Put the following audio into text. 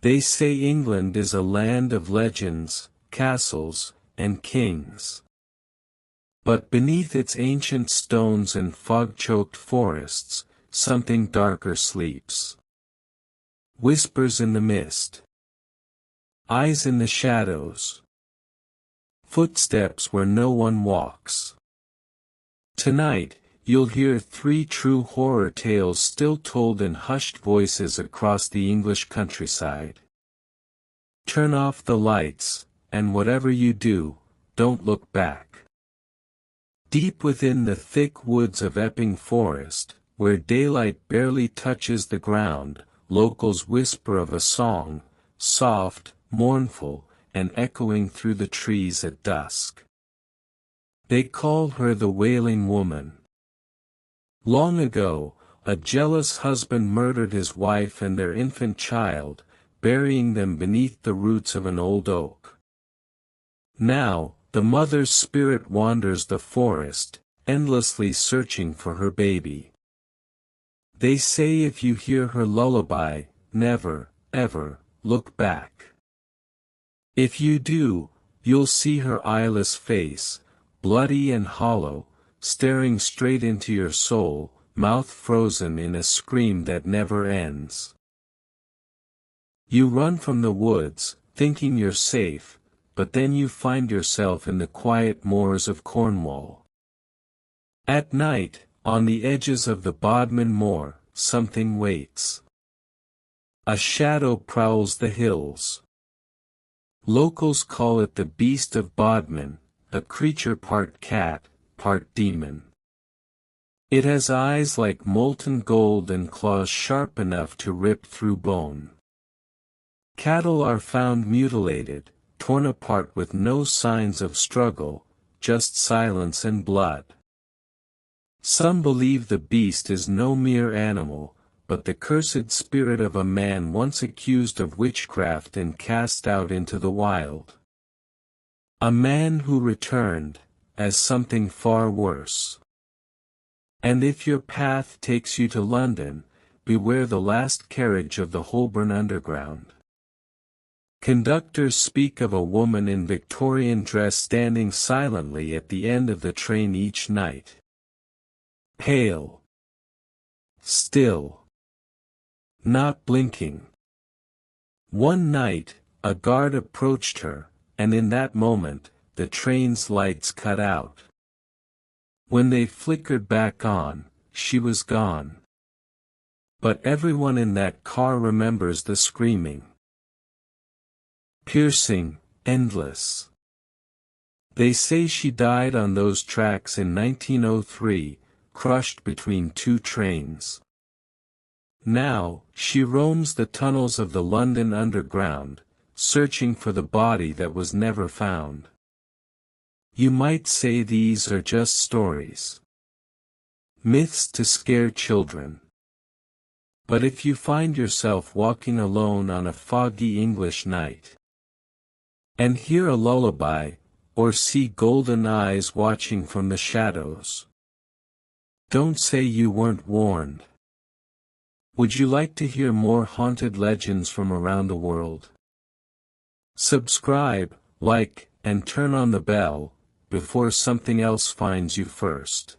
They say England is a land of legends, castles, and kings. But beneath its ancient stones and fog-choked forests, something darker sleeps. Whispers in the mist. Eyes in the shadows. Footsteps where no one walks. Tonight, you'll hear 3 true horror tales still told in hushed voices across the English countryside. Turn off the lights, and whatever you do, don't look back. Deep within the thick woods of Epping Forest, where daylight barely touches the ground, locals whisper of a song, soft, mournful, and echoing through the trees at dusk. They call her the Wailing Woman. Long ago, a jealous husband murdered his wife and their infant child, burying them beneath the roots of an old oak. Now, the mother's spirit wanders the forest, endlessly searching for her baby. They say if you hear her lullaby, never, ever, look back. If you do, you'll see her eyeless face, bloody and hollow, staring straight into your soul, mouth frozen in a scream that never ends. You run from the woods, thinking you're safe, but then you find yourself in the quiet moors of Cornwall. At night, on the edges of the Bodmin Moor, something waits. A shadow prowls the hills. Locals call it the Beast of Bodmin, a creature part cat, part demon. It has eyes like molten gold and claws sharp enough to rip through bone. Cattle are found mutilated, torn apart with no signs of struggle, just silence and blood. Some believe the beast is no mere animal, but the cursed spirit of a man once accused of witchcraft and cast out into the wild. A man who returned, as something far worse. And if your path takes you to London, beware the last carriage of the Holborn Underground. Conductors speak of a woman in Victorian dress standing silently at the end of the train each night. Pale. Still. Not blinking. One night, a guard approached her, and in that moment, the train's lights cut out. When they flickered back on, she was gone. But everyone in that car remembers the screaming. Piercing, endless. They say she died on those tracks in 1903, crushed between 2 trains. Now, she roams the tunnels of the London Underground, searching for the body that was never found. You might say these are just stories. Myths to scare children. But if you find yourself walking alone on a foggy English night, and hear a lullaby, or see golden eyes watching from the shadows, don't say you weren't warned. Would you like to hear more haunted legends from around the world? Subscribe, like, and turn on the bell, before something else finds you first.